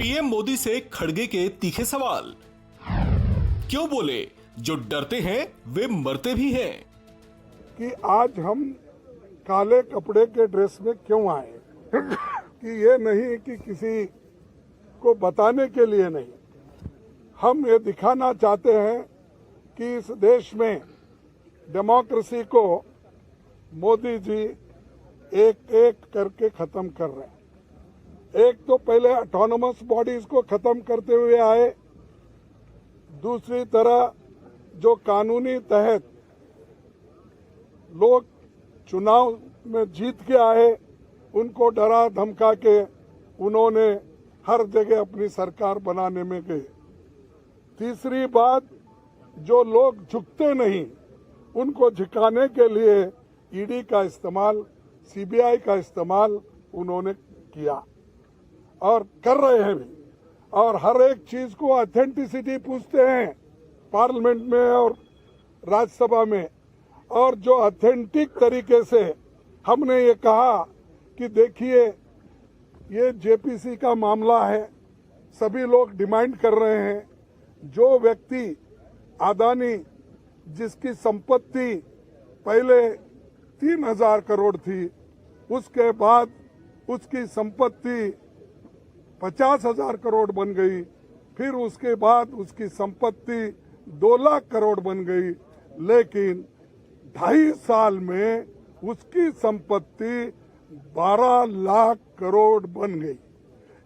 PM Modi से खड़गे के तीखे सवाल। क्यों बोले जो डरते हैं वे मरते भी हैं। कि आज हम काले कपड़े के ड्रेस में क्यों आए कि ये नहीं कि किसी को बताने के लिए नहीं, हम ये दिखाना चाहते हैं कि इस देश में डेमोक्रेसी को मोदी जी एक एक करके खत्म कर रहे हैं। एक तो पहले ऑटोनोमस बॉडीज को खत्म करते हुए आए, दूसरी तरह जो कानूनी तहत लोग चुनाव में जीत के आए उनको डरा धमका के उन्होंने हर जगह अपनी सरकार बनाने में गए। तीसरी बात, जो लोग झुकते नहीं उनको झुकाने के लिए ईडी का इस्तेमाल, सीबीआई का इस्तेमाल उन्होंने किया और कर रहे हैं भी। और हर एक चीज को ऑथेंटिसिटी पूछते हैं पार्लियामेंट में और राज्यसभा में। और जो ऑथेंटिक तरीके से हमने ये कहा कि देखिए ये जेपीसी का मामला है, सभी लोग डिमांड कर रहे हैं, जो व्यक्ति अदानी जिसकी संपत्ति पहले 3,000 करोड़ थी, उसके बाद उसकी संपत्ति 50,000 करोड़ बन गई, फिर उसके बाद उसकी संपत्ति 2 लाख करोड़ बन गई, लेकिन 2.5 साल में उसकी संपत्ति 12 लाख करोड़ बन गई।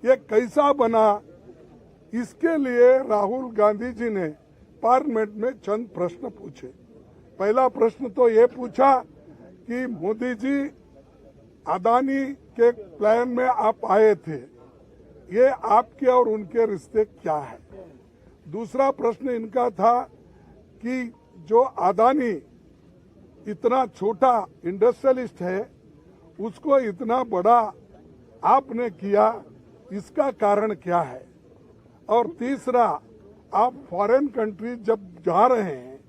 ये कैसा बना? इसके लिए राहुल गांधी जी ने पार्लियामेंट में चंद प्रश्न पूछे। पहला प्रश्न तो ये पूछा कि मोदी जी अदानी के प्लान में आप आए थे, ये आपके और उनके रिश्ते क्या है? दूसरा प्रश्न इनका था कि जो अदानी इतना छोटा इंडस्ट्रियलिस्ट है उसको इतना बड़ा आपने किया, इसका कारण क्या है? और तीसरा, आप फॉरेन कंट्री जब जा रहे हैं,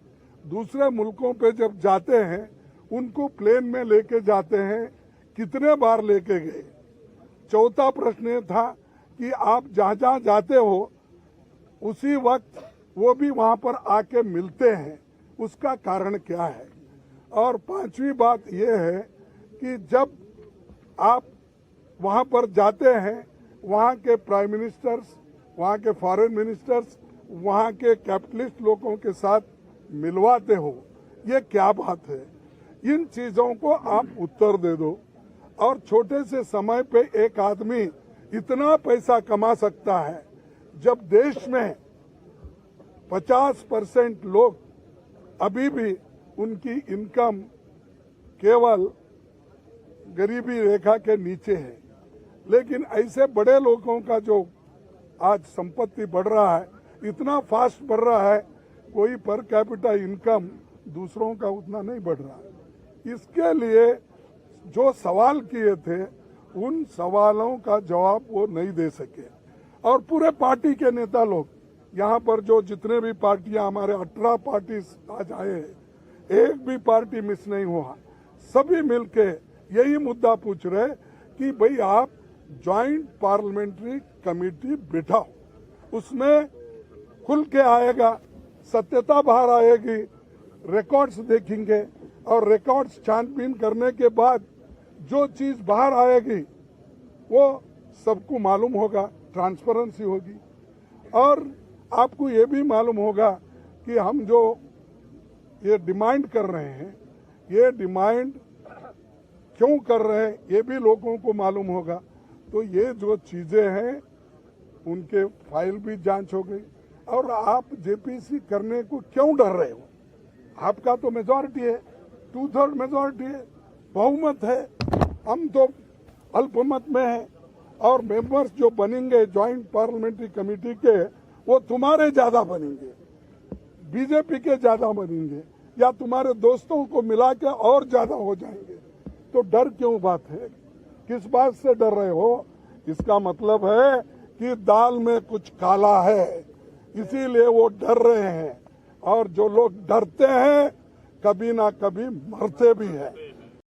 दूसरे मुल्कों पे जब जाते हैं, उनको प्लेन में लेके जाते हैं, कितने बार लेके गए? चौथा प्रश्न ये था कि आप जहाँ जहाँ जाते हो उसी वक्त वो भी वहाँ पर आके मिलते हैं, उसका कारण क्या है? और पांचवी बात यह है कि जब आप वहाँ पर जाते हैं, वहाँ के प्राइम मिनिस्टर्स, वहाँ के फॉरेन मिनिस्टर्स, वहाँ के कैपिटलिस्ट लोगों के साथ मिलवाते हो, ये क्या बात है? इन चीजों को आप उत्तर दे दो। और छोटे से समय पे एक आदमी इतना पैसा कमा सकता है, जब देश में 50% लोग अभी भी उनकी इनकम केवल गरीबी रेखा के नीचे है। लेकिन ऐसे बड़े लोगों का जो आज संपत्ति बढ़ रहा है, इतना फास्ट बढ़ रहा है, कोई पर कैपिटा इनकम दूसरों का उतना नहीं बढ़ रहा है। इसके लिए जो सवाल किए थे, उन सवालों का जवाब वो नहीं दे सके। और पूरे पार्टी के नेता लोग यहाँ पर जो जितने भी पार्टियां, हमारे 18 पार्टी आज आए हैं, एक भी पार्टी मिस नहीं हुआ। सभी मिलके यही मुद्दा पूछ रहे कि भाई आप ज्वाइंट पार्लियामेंट्री कमेटी बिठाओ, उसमें खुल के आएगा, सत्यता बाहर आएगी, रिकॉर्ड्स देखेंगे और रिकॉर्ड्स छानबीन करने के बाद जो चीज बाहर आएगी वो सबको मालूम होगा, ट्रांसपेरेंसी होगी। और आपको ये भी मालूम होगा कि हम जो ये डिमांड कर रहे हैं, ये डिमांड क्यों कर रहे हैं, ये भी लोगों को मालूम होगा। तो ये जो चीजें हैं उनके फाइल भी जांच हो गई। और आप जेपीसी करने को क्यों डर रहे हो? आपका तो मेजॉरिटी है, 2/3 मेजॉरिटी है, बहुमत है, हम तो अल्पमत में है। और मेंबर्स जो बनेंगे ज्वाइंट पार्लियामेंट्री कमेटी के, वो तुम्हारे ज्यादा बनेंगे, बीजेपी के ज्यादा बनेंगे, या तुम्हारे दोस्तों को मिला के और ज्यादा हो जाएंगे। तो डर क्यों बात है? किस बात से डर रहे हो? इसका मतलब है कि दाल में कुछ काला है, इसीलिए वो डर रहे हैं। और जो लोग डरते हैं कभी ना कभी मरते भी हैं।